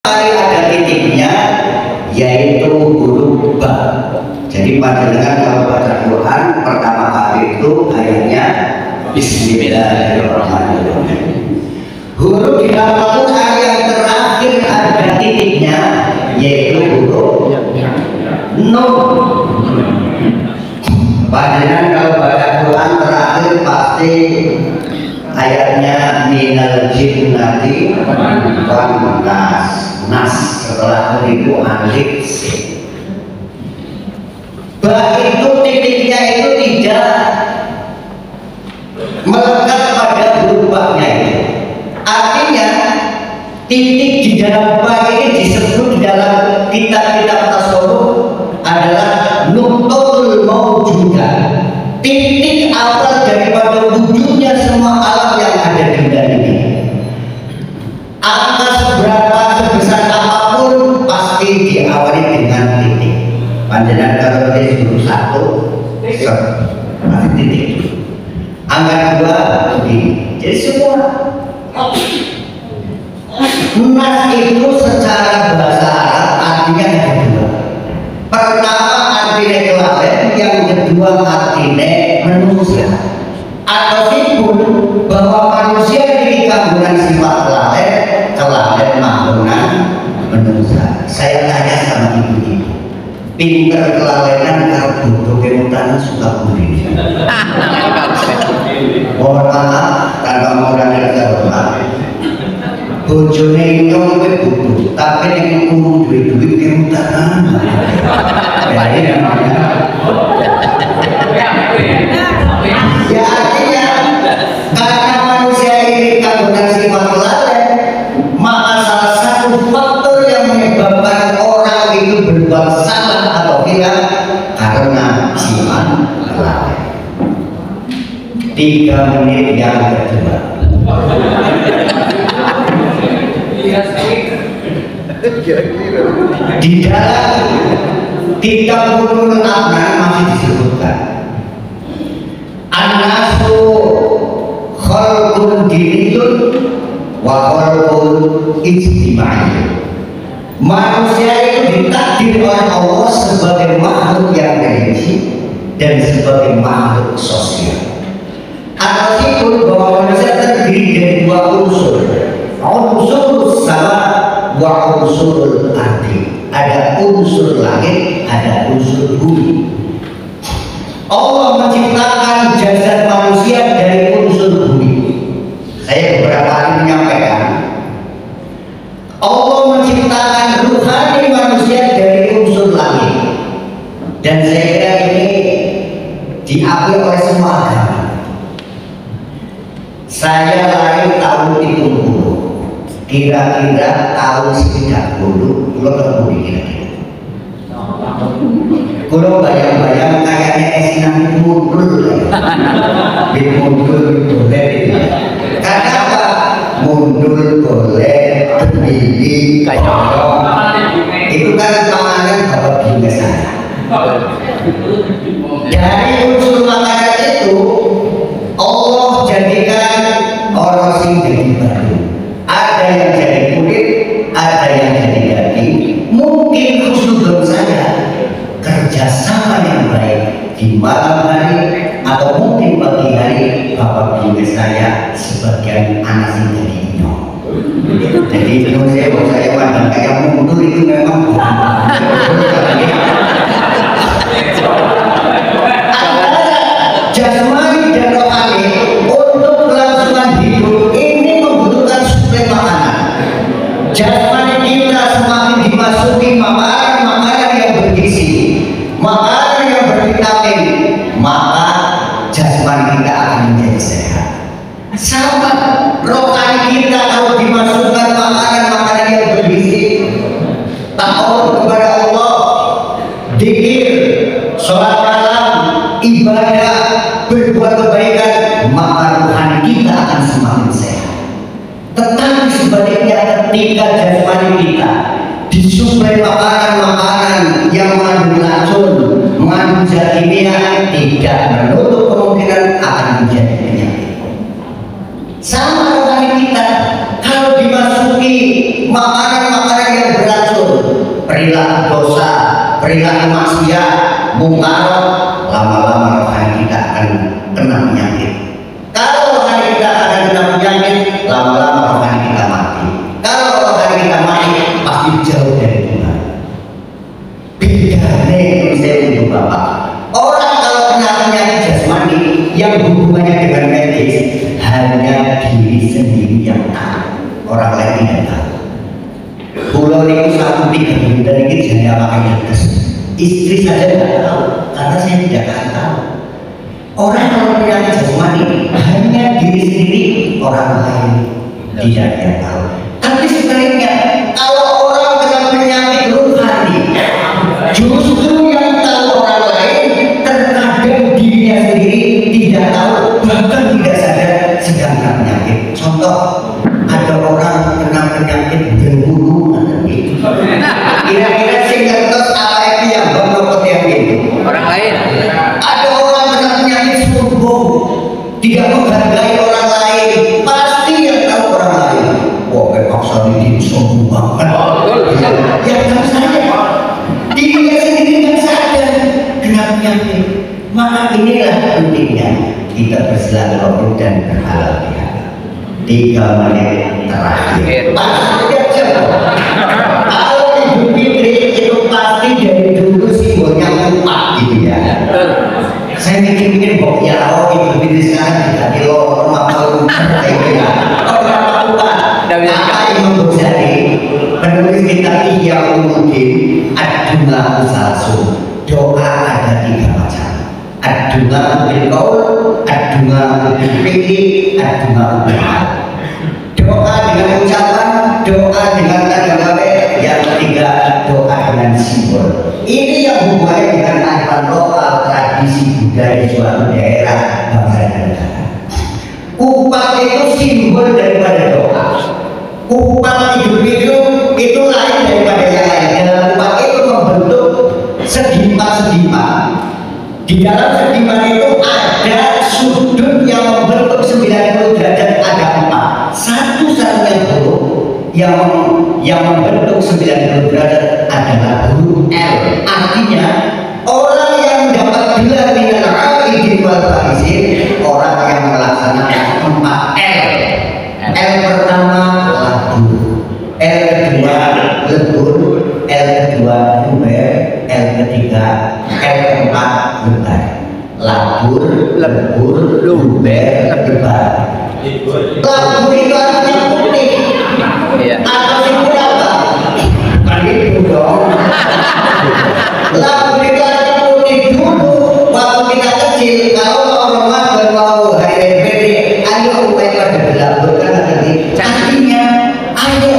kali ada titiknya, yaitu huruf ba. Jadi panjenengan kalau baca Quran pertama kali itu ayatnya Bismillahirrahmanirrahim. Huruf di dalam Al-Quran yang terakhir ada titiknya, yaitu huruf Nun. Panjenengan kalau baca Quran terakhir pasti ayatnya minal jinnati wan nas, setelah itu alif sin. Bah itu titiknya itu tidak melekat pada huruf ba-nya itu. Artinya titik di dalam ba ini disebut di dalam kitab-kitab tasawuf adalah nuqtatul mawjudah, titik awal daripada wujudnya semua alam yang ada di dunia ini. Angka seberapa sebesar apapun pasti diawali dengan titik. Panjenengan kalau tadi huruf 1 pasti titik. Angka 2 titik. Jadi semua nas itu secara bahasa Arab artinya ada dua. Pertama artinya kelalen, yang kedua artinya manusia. Atau pun bahwa manusia ini kandungan sifat kelalen maklunan manusia. Saya tanya sama ibu-ibu, pinter kelalenan kalau butuh kemutan suka budi. Mohon maaf tanpa mengurangi kehormatan. Bojone nyong kowe butuh, tapi nek ngomong duit-duit kemutan. Ya namanya. Ya artinya karena manusia ini kandungan sifat kelalen, maka salah satu faktor yang menyebabkan orang itu berbuat salah atau hilang karena sifat kelalen. 3 menit yang kedua. Di dalam kitab Ulumul Adnan masih disebutkan an-nasu khalqun diniyun wa khalqun ijtimaiyun. Manusia itu ditakdir oleh Allah sebagai makhluk yang religi dan sebagai makhluk sosial. Atau itu bahwa manusia terdiri dari 2 unsur, unsur sama wa unsur ardi. Ada unsur langit, ada unsur bumi. Allah menciptakan jasad manusia dari unsur bumi. Saya beberapa kali menyampaikan, Allah menciptakan ruhani manusia dari unsur langit. Dan saya kira ini diakui oleh semua agama. Saya lahir tahun 70, kira-kira tahun 90 pulau ketemu kira-kira. Pulau bayang-bayang kayaknya esinang mundur, boleh. Karena apa? Mundur boleh, berdiri, itu kan panganan bapak bina saya. Dari unsur makanan itu Allah jadikan orang sing jadi batu. Ada yang jadi kulit, ada yang jadi daging. Mungkin khusnudon saja kerjasama yang baik di malam hari atau mungkin pagi hari bapak bini saya sebagian anak sing jadi inyong. Jadi menurut saya pandang kayak mundur itu memang jasmani dan rohani untuk kelangsungan hidup ini membutuhkan suplai makanan. Jasmani kita semakin dimasuki makanan yang bergizi, makanan yang bervitamin, maka jasmani kita akan menjadi sehat. Sama rohani kita kalau dimasukkan makanan yang bergizi, takut kepada Allah, dzikir, sholat malam, ibadah, berbuat kebaikan, maka rohani kita akan semakin sehat. Tetapi sebaliknya ketika jasmani kita disuplai makanan-makanan yang mengandung racun, mengandung zat kimia, tidak menutup kemungkinan akan menjadi penyakit. Sama rohani kita kalau dimasuki makanan-makanan perilaku dosa, perilaku maksiat, mungkar, lama-lama rohani kita akan kena penyakit. Kalau rohani kita akan kena penyakit, lama-lama rohani kita mati. Kalau rohani kita mati, pasti jauh dari Tuhan. Bedanya itu saya untuk Bapak. Orang kalau kena penyakit jasmani yang hubungannya dengan medis, hanya diri sendiri yang tahu, orang lain tidak tahu. Pulau itu 1-3 bulan ini jadi apa yang istri saja tidak tahu karena saya tidak kasih tahu. Orang kalau penyakit jasmani hanya diri sendiri, orang lain tidak tahu. Tapi sebaliknya kalau orang kena penyakit rohani, justru yang tahu orang lain, terkadang dirinya sendiri tidak tahu, bahkan tidak sadar sedang kena penyakit. Contoh, ada orang kena penyakit berbulu, kira-kira sing ngertos apa itu yang berkokot yang itu orang lain. Ada orang kena penyakit sombong, tidak menghargai orang lain, pasti yang tahu orang lain. Wah, paksa ini sombong banget. Ya kan saya dirinya sendiri tidak sadar kena penyakit. Maka inilah pentingnya kita bersilaturahmi dan berhalal bihalal. 3 menit terakhir. Kalau Idul Fitri itu pasti dari dulu simbolnya umat gitu ya. Saya mikir-mikir bahwa ya Idul Fitri sekarang tidak dilorong apa kayak gitu. Orang umat. Maka Imam Ghazali penulis kitab Ihya Ulumuddin, ad-du'a usalsun. Doa ada 3 macam. Ad-du'a bil qaul, ad-du'a bil fi'li, ad-du'a bil hal. Doa dengan ucapan, doa dengan kata-kata, yang ketiga doa dengan simbol. Ini yang hubungannya dengan arifan lokal, tradisi budaya suatu daerah, bangsa dan negara. Kupat itu simbol daripada doa. Kupat hidup itu lain daripada yang lain. Dalam kupat itu membentuk sedipan-sedipan. Di dalam sedipan itu ada sudut yang membentuk 90 derajat, ada 4. Satu-satunya huruf yang membentuk 90 derajat adalah huruf L. Artinya orang yang mendapat gelar minal aidin wal faizin, orang yang melaksanakan 4 L. L pertama labur, L kedua lebur, L kedua luber, L ketiga, L keempat lebar. Labur, lebur, luber, lebar. Labur itu artinya putih. Atau itu apa? Kan itu dong. Labur itu artinya putih. Dulu waktu kita kecil, kalau mau Ramadan mau hari Fitri, ayo pada berlabur kan artinya ayo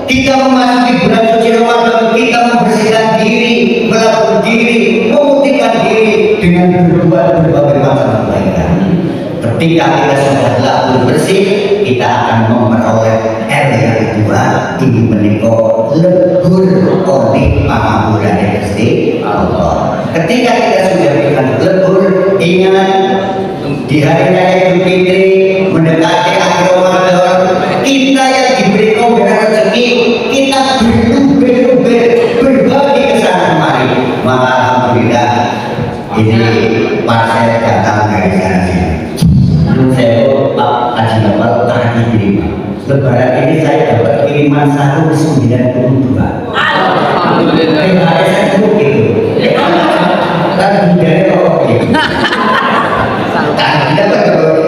kita memasuki bulan suci Ramadan, kita membersihkan diri, melabur diri, memutihkan diri dengan berbuat berbagai macam kebaikan. Ketika kita sudah labur bersih, kita akan memperoleh R yang kedua, ini menikah lebur oleh pangaburan Gusti Allah. Ketika kita sudah berikan lebur, ingat di hari raya Idul Fitri mendekati akhir Ramadan, kita yang diberi pemberian rezeki, kita berluber berbagi ke sana kemari. Maka alhamdulillah ini parcel datang dari sana sini. Saya Pak Haji Nawal tadi kiriman. Lebaran ini saya dapat kiriman 192. Alhamdulillah. Hari saya cukup gitu. Kan budaya kok gitu.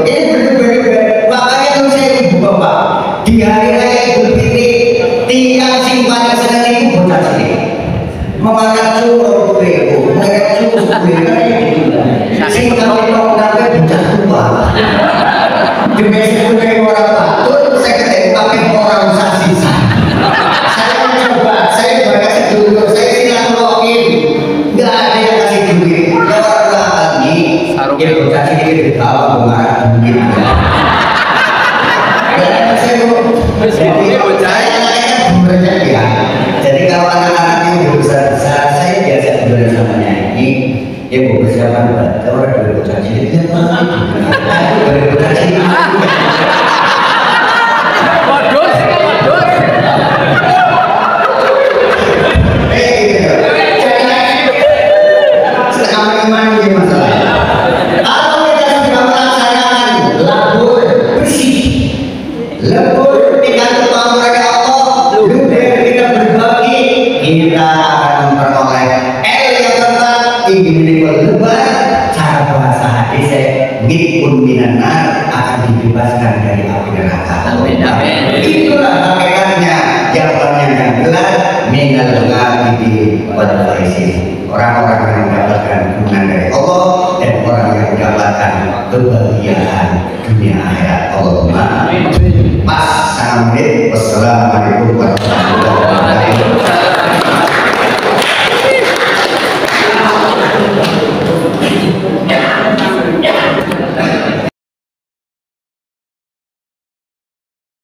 Ini berbeda. Makanya kalau saya ibu bapak di hari raya Idul Fitri, tiang simpanan senang itu bocah sini. Memakan cukup ribu, mereka cukup ribu. Sing kami mau ngambil bocah tua. Dimesek dari orang batur, saya ketemu pakai orang sisa. Saya mencoba, saya kasih dulu, saya silaturahim, nggak ada yang kasih duit. Orang lagi, dia bocah sini di bawah mengarah duit. Dan saya ya. Jadi kalau anak-anak yang besar-besar, saya biasa belajar sama nyanyi. Dia mau persiapan baca orang dari bocah cilik. Dia dari bocah cilik. mendapatkan kebahagiaan dunia akhirat. Allahumma pas 5 menit